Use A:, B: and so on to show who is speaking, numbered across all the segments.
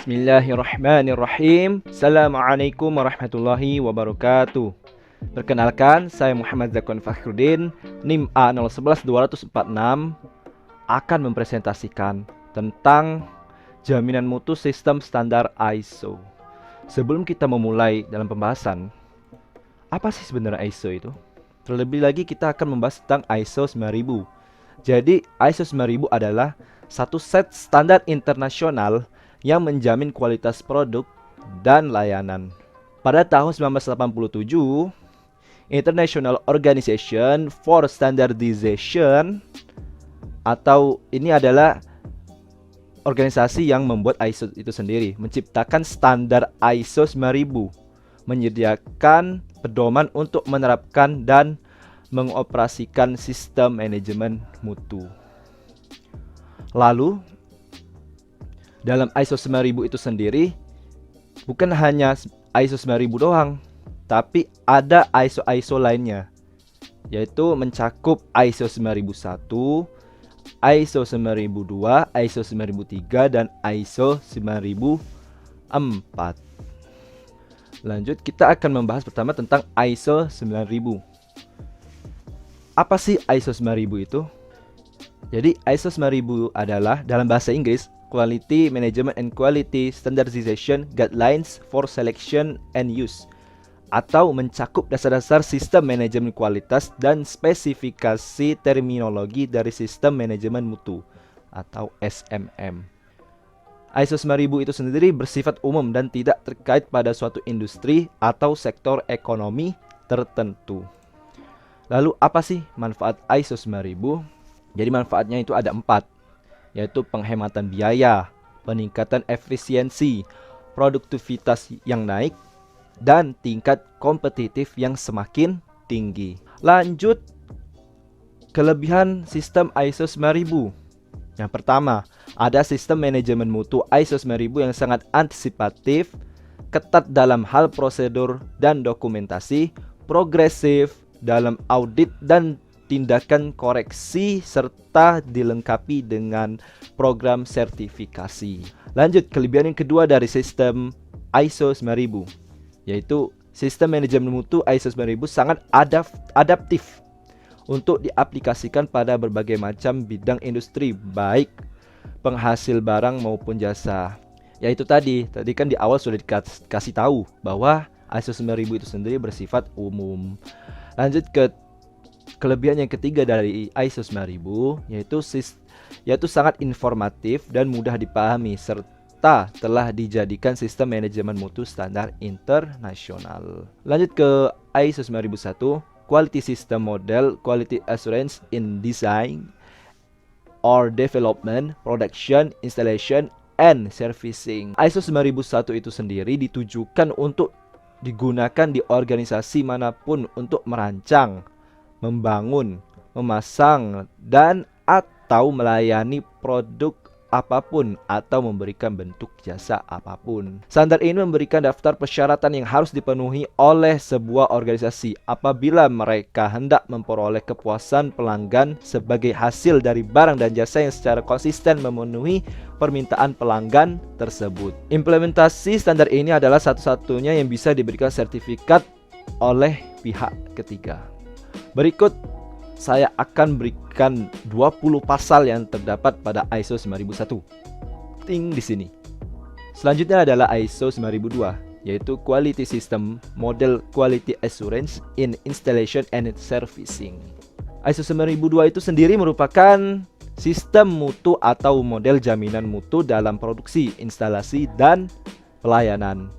A: Bismillahirrahmanirrahim. Assalamualaikum warahmatullahi wabarakatuh. Perkenalkan, saya Muhammad Zakwan Fakhruddin, NIM A011246, akan mempresentasikan tentang jaminan mutu sistem standar ISO. Sebelum kita memulai dalam pembahasan, apa sih sebenarnya ISO itu? Terlebih lagi kita akan membahas tentang ISO 9000. Jadi ISO 9000 adalah satu set standar internasional yang menjamin kualitas produk dan layanan. Pada tahun 1987, International Organization for Standardization, atau ini adalah organisasi yang membuat ISO itu sendiri, menciptakan standar ISO 9000, menyediakan pedoman untuk menerapkan dan mengoperasikan sistem manajemen mutu. Lalu dalam ISO 9000 itu sendiri, bukan hanya ISO 9000 doang, tapi ada ISO-ISO lainnya, yaitu mencakup ISO 9001, ISO 9002, ISO 9003, dan ISO 9004. Lanjut, kita akan membahas pertama tentang ISO 9000. Apa sih ISO 9000 itu? Jadi ISO 9000 adalah dalam bahasa Inggris Quality Management and Quality Standardization Guidelines for Selection and Use, atau mencakup dasar-dasar sistem manajemen kualitas dan spesifikasi terminologi dari sistem manajemen mutu atau SMM. ISO 9000 itu sendiri bersifat umum dan tidak terkait pada suatu industri atau sektor ekonomi tertentu. Lalu apa sih manfaat ISO 9000? Jadi manfaatnya itu ada 4, yaitu penghematan biaya, peningkatan efisiensi, produktivitas yang naik, dan tingkat kompetitif yang semakin tinggi. Lanjut, kelebihan sistem ISO 9000. Yang pertama, ada sistem manajemen mutu ISO 9000 yang sangat antisipatif, ketat dalam hal prosedur dan dokumentasi, progresif dalam audit dan tindakan koreksi, serta dilengkapi dengan program sertifikasi. Lanjut, kelebihan yang kedua dari sistem ISO 9000, yaitu sistem manajemen mutu ISO 9000 sangat adaptif untuk diaplikasikan pada berbagai macam bidang industri, baik penghasil barang maupun jasa. Yaitu tadi kan di awal sudah dikasih tahu bahwa ISO 9000 itu sendiri bersifat umum. Lanjut ke kelebihan yang ketiga dari ISO 9000, yaitu sangat informatif dan mudah dipahami, serta telah dijadikan sistem manajemen mutu standar internasional. Lanjut ke ISO 9001, Quality System Model Quality Assurance in Design or Development, Production, Installation, and Servicing. ISO 9001 itu sendiri ditujukan untuk digunakan di organisasi manapun untuk merancang, membangun, memasang, dan atau melayani produk apapun atau memberikan bentuk jasa apapun. Standar ini memberikan daftar persyaratan yang harus dipenuhi oleh sebuah organisasi apabila mereka hendak memperoleh kepuasan pelanggan sebagai hasil dari barang dan jasa yang secara konsisten memenuhi permintaan pelanggan tersebut. Implementasi standar ini adalah satu-satunya yang bisa diberikan sertifikat oleh pihak ketiga. Berikut saya akan berikan 20 pasal yang terdapat pada ISO 9001. Ting di sini. Selanjutnya adalah ISO 9002, yaitu Quality System Model Quality Assurance in Installation and Servicing. ISO 9002 itu sendiri merupakan sistem mutu atau model jaminan mutu dalam produksi, instalasi, dan pelayanan.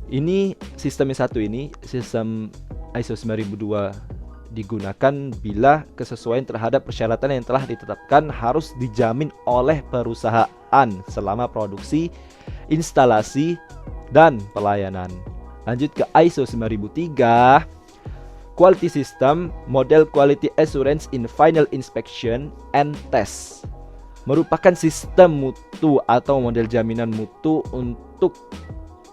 A: Ini sistem yang satu ini, sistem ISO 9002 digunakan bila kesesuaian terhadap persyaratan yang telah ditetapkan harus dijamin oleh perusahaan selama produksi, instalasi, dan pelayanan. Lanjut ke ISO 9003, Quality System Model Quality Assurance in Final Inspection and Test, merupakan sistem mutu atau model jaminan mutu untuk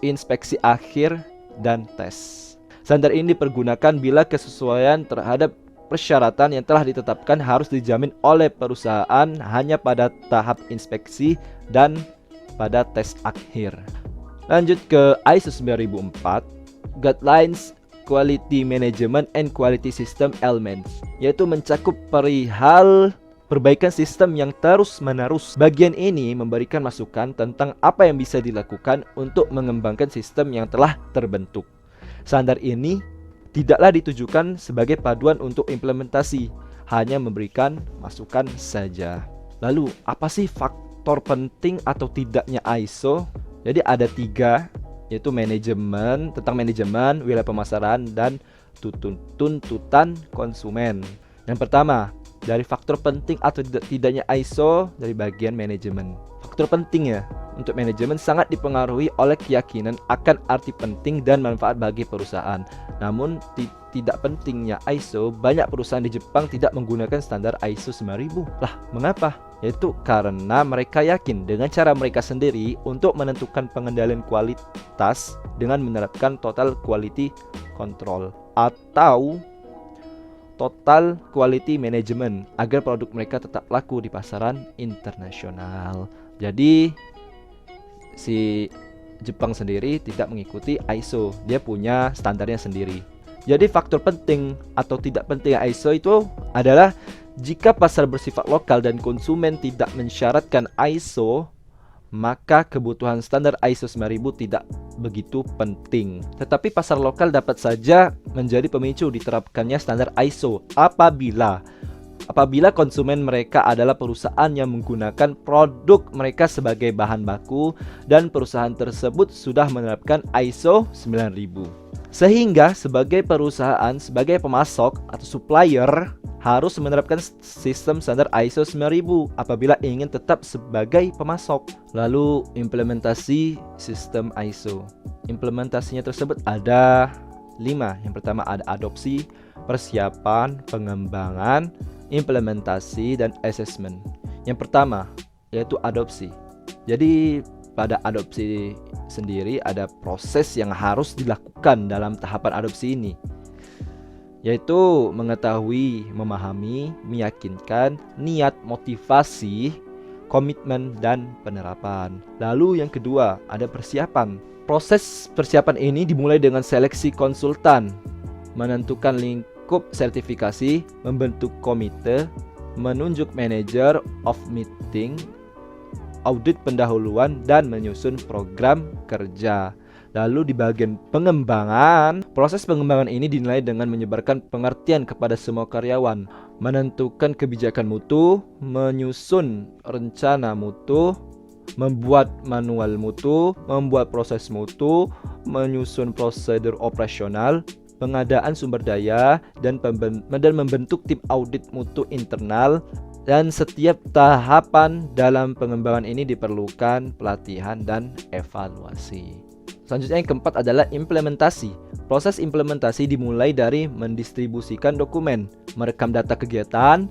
A: inspeksi akhir dan tes. Standar ini dipergunakan bila kesesuaian terhadap persyaratan yang telah ditetapkan harus dijamin oleh perusahaan hanya pada tahap inspeksi dan pada tes akhir. Lanjut ke ISO 9004, Guidelines Quality Management and Quality System Elements, yaitu mencakup perihal perbaikan sistem yang terus-menerus. Bagian ini memberikan masukan tentang apa yang bisa dilakukan untuk mengembangkan sistem yang telah terbentuk. Standar ini tidaklah ditujukan sebagai paduan untuk implementasi, hanya memberikan masukan saja. Lalu, apa sih faktor penting atau tidaknya ISO? Jadi ada 3, yaitu manajemen, tentang manajemen, wilayah pemasaran, dan tuntutan konsumen. Yang pertama, dari faktor penting atau tidaknya ISO dari bagian manajemen. Faktor pentingnya untuk manajemen sangat dipengaruhi oleh keyakinan akan arti penting dan manfaat bagi perusahaan. Namun tidak pentingnya ISO, banyak perusahaan di Jepang tidak menggunakan standar ISO 9000. Lah, mengapa? Yaitu karena mereka yakin dengan cara mereka sendiri untuk menentukan pengendalian kualitas dengan menerapkan total quality control atau total quality management agar produk mereka tetap laku di pasaran internasional. Jadi si Jepang sendiri tidak mengikuti ISO, dia punya standarnya sendiri. Jadi faktor penting atau tidak penting ISO itu adalah jika pasar bersifat lokal dan konsumen tidak mensyaratkan ISO, maka kebutuhan standar ISO 9000 tidak begitu penting. Tetapi pasar lokal dapat saja menjadi pemicu diterapkannya standar ISO apabila konsumen mereka adalah perusahaan yang menggunakan produk mereka sebagai bahan baku dan perusahaan tersebut sudah menerapkan ISO 9000. Sehingga sebagai perusahaan, sebagai pemasok atau supplier harus menerapkan sistem standar ISO 9000 apabila ingin tetap sebagai pemasok. Lalu implementasi sistem ISO. Implementasinya tersebut ada 5. Yang pertama ada adopsi, persiapan, pengembangan, implementasi, dan assessment. Yang pertama yaitu adopsi. Jadi pada adopsi sendiri ada proses yang harus dilakukan dalam tahapan adopsi ini, yaitu mengetahui, memahami, meyakinkan, niat, motivasi, komitmen, dan penerapan. Lalu yang kedua ada persiapan. Proses persiapan ini dimulai dengan seleksi konsultan, menentukan lingkup sertifikasi, membentuk komite, menunjuk manager of meeting, audit pendahuluan, dan menyusun program kerja. Lalu di bagian pengembangan, proses pengembangan ini dinilai dengan menyebarkan pengertian kepada semua karyawan, menentukan kebijakan mutu, menyusun rencana mutu, membuat manual mutu, membuat proses mutu, menyusun prosedur operasional, pengadaan sumber daya, dan membentuk tim audit mutu internal. Dan setiap tahapan dalam pengembangan ini diperlukan pelatihan dan evaluasi. Selanjutnya yang keempat adalah implementasi. Proses implementasi dimulai dari mendistribusikan dokumen, merekam data kegiatan,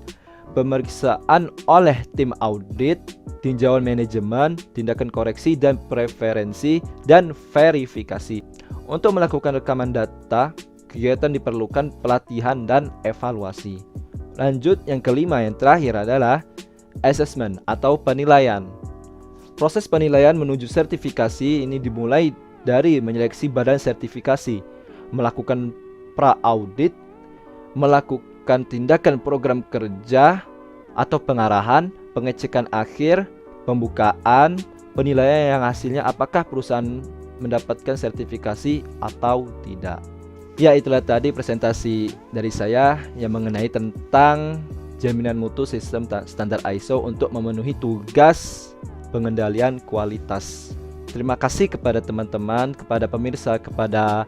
A: pemeriksaan oleh tim audit, tinjauan manajemen, tindakan koreksi dan preferensi, dan verifikasi. Untuk melakukan rekaman data, kegiatan diperlukan pelatihan dan evaluasi. Lanjut yang kelima, yang terakhir adalah assessment atau penilaian. Proses penilaian menuju sertifikasi ini dimulai dari menyeleksi badan sertifikasi, melakukan pra-audit, melakukan tindakan program kerja atau pengarahan, pengecekan akhir, pembukaan, penilaian yang hasilnya apakah perusahaan mendapatkan sertifikasi atau tidak. Ya, itulah tadi presentasi dari saya yang mengenai tentang jaminan mutu sistem standar ISO untuk memenuhi tugas pengendalian kualitas. Terima kasih kepada teman-teman, kepada pemirsa, kepada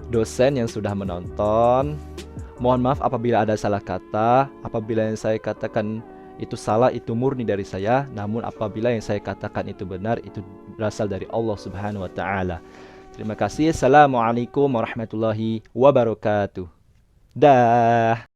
A: dosen yang sudah menonton. Mohon maaf apabila ada salah kata, apabila yang saya katakan itu salah, itu murni dari saya. Namun apabila yang saya katakan itu benar, itu berasal dari Allah Subhanahu wa Ta'ala. Terima kasih. Assalamualaikum warahmatullahi wabarakatuh. Dah.